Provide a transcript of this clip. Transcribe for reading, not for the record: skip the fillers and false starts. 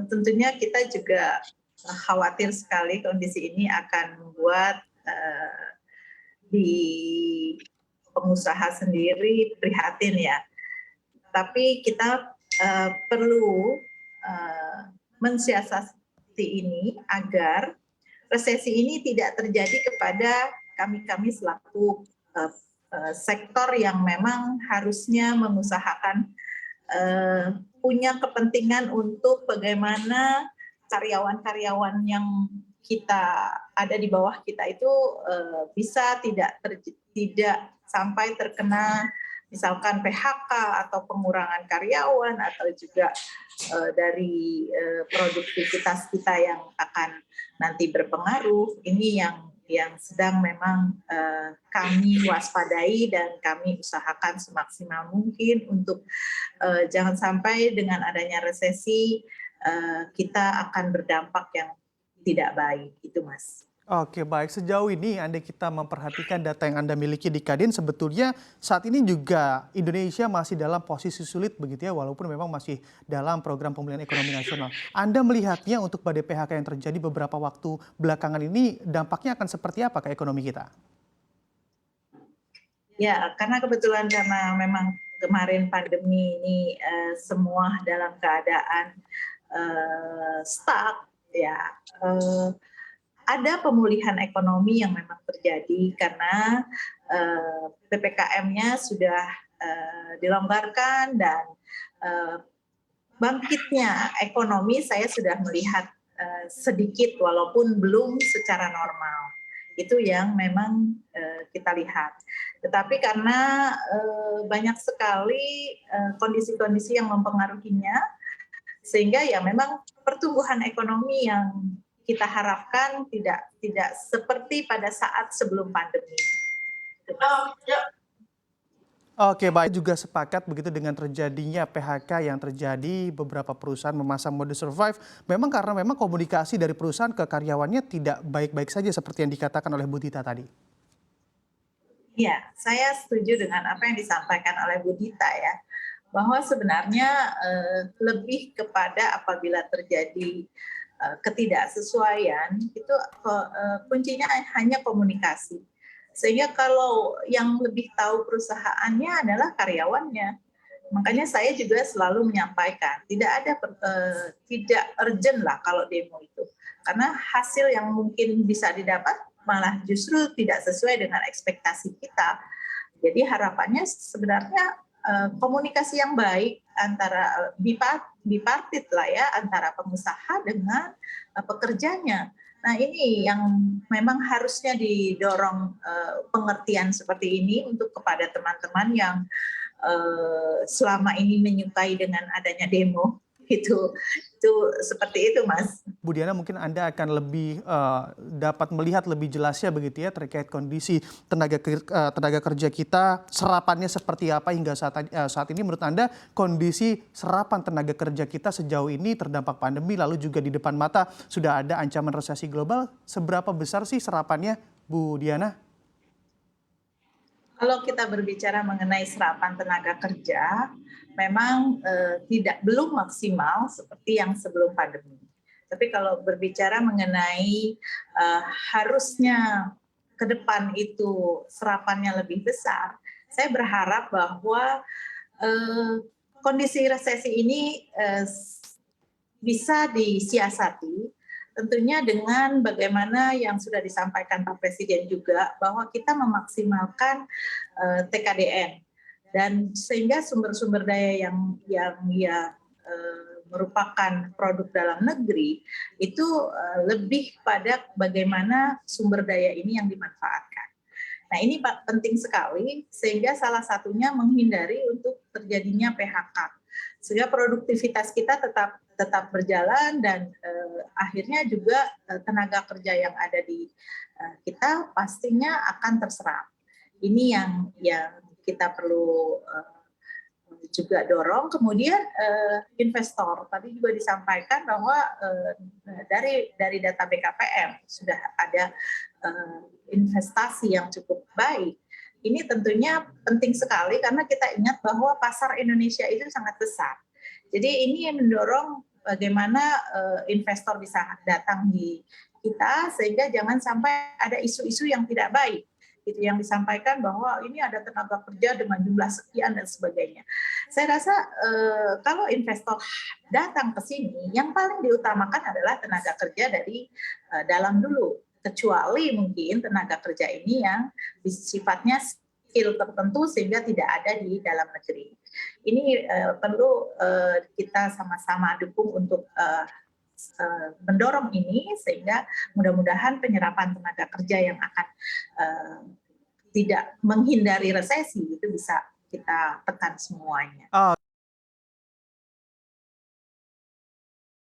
tentunya kita juga khawatir sekali kondisi ini akan membuat di pengusaha sendiri prihatin ya. Tapi kita perlu mensiasati ini agar resesi ini tidak terjadi kepada kami selaku sektor yang memang harusnya mengusahakan punya kepentingan untuk bagaimana karyawan-karyawan yang kita ada di bawah kita itu bisa tidak sampai terkena misalkan PHK atau pengurangan karyawan atau juga dari produktivitas kita yang akan nanti berpengaruh. Ini yang sedang memang kami waspadai dan kami usahakan semaksimal mungkin untuk jangan sampai dengan adanya resesi kita akan berdampak yang tidak baik, itu Mas. Oke, baik. Sejauh ini Anda kita memperhatikan data yang Anda miliki di Kadin, sebetulnya saat ini juga Indonesia masih dalam posisi sulit begitu ya, walaupun memang masih dalam program pemulihan ekonomi nasional. Anda melihatnya untuk badai PHK yang terjadi beberapa waktu belakangan ini, dampaknya akan seperti apa ke ekonomi kita? Ya, karena kebetulan karena memang kemarin pandemi ini semua dalam keadaan stuck, ya. Ada pemulihan ekonomi yang memang terjadi karena PPKM-nya sudah dilonggarkan dan bangkitnya ekonomi saya sudah melihat sedikit walaupun belum secara normal. Itu yang memang kita lihat. Tetapi karena banyak sekali kondisi-kondisi yang mempengaruhinya, sehingga ya memang pertumbuhan ekonomi yang kita harapkan tidak seperti pada saat sebelum pandemi. Oke, baik. Juga sepakat begitu dengan terjadinya PHK yang terjadi, beberapa perusahaan memasang mode survive. Memang karena memang komunikasi dari perusahaan ke karyawannya tidak baik-baik saja seperti yang dikatakan oleh Bu Dita tadi. Ya, saya setuju dengan apa yang disampaikan oleh Bu Dita ya, bahwa sebenarnya lebih kepada apabila terjadi ketidaksesuaian itu kuncinya hanya komunikasi. Sehingga kalau yang lebih tahu perusahaannya adalah karyawannya. Makanya saya juga selalu menyampaikan tidak urgent lah kalau demo itu. Karena hasil yang mungkin bisa didapat malah justru tidak sesuai dengan ekspektasi kita. Jadi harapannya sebenarnya komunikasi yang baik antara bipartit lah ya, antara pengusaha dengan pekerjanya. Nah ini yang memang harusnya didorong pengertian seperti ini untuk kepada teman-teman yang selama ini menyukai dengan adanya demo. Itu seperti itu Mas. Bu Diana, mungkin Anda akan lebih dapat melihat lebih jelasnya begitu ya terkait kondisi tenaga kerja kita, serapannya seperti apa hingga saat ini menurut Anda kondisi serapan tenaga kerja kita sejauh ini terdampak pandemi lalu juga di depan mata sudah ada ancaman resesi global, seberapa besar sih serapannya Bu Diana? Kalau kita berbicara mengenai serapan tenaga kerja, memang belum maksimal seperti yang sebelum pandemi. Tapi kalau berbicara mengenai harusnya ke depan itu serapannya lebih besar, saya berharap bahwa kondisi resesi ini bisa disiasati, tentunya dengan bagaimana yang sudah disampaikan Pak Presiden juga, bahwa kita memaksimalkan TKDN. Dan sehingga sumber-sumber daya yang merupakan produk dalam negeri itu lebih pada bagaimana sumber daya ini yang dimanfaatkan. Nah ini penting sekali sehingga salah satunya menghindari untuk terjadinya PHK sehingga produktivitas kita tetap berjalan dan akhirnya juga tenaga kerja yang ada di kita pastinya akan terserap. Ini yang kita perlu juga dorong. Kemudian investor tadi juga disampaikan bahwa dari data BKPM sudah ada investasi yang cukup baik. Ini tentunya penting sekali karena kita ingat bahwa pasar Indonesia itu sangat besar. Jadi ini yang mendorong bagaimana investor bisa datang di kita, sehingga jangan sampai ada isu-isu yang tidak baik gitu yang disampaikan bahwa ini ada tenaga kerja dengan jumlah sekian dan sebagainya. Saya rasa kalau investor datang ke sini, yang paling diutamakan adalah tenaga kerja dari dalam dulu, kecuali mungkin tenaga kerja ini yang sifatnya skill tertentu sehingga tidak ada di dalam negeri. Ini perlu kita sama-sama dukung untuk mendorong ini, sehingga mudah-mudahan penyerapan tenaga kerja yang akan tidak menghindari resesi itu bisa kita tekan semuanya.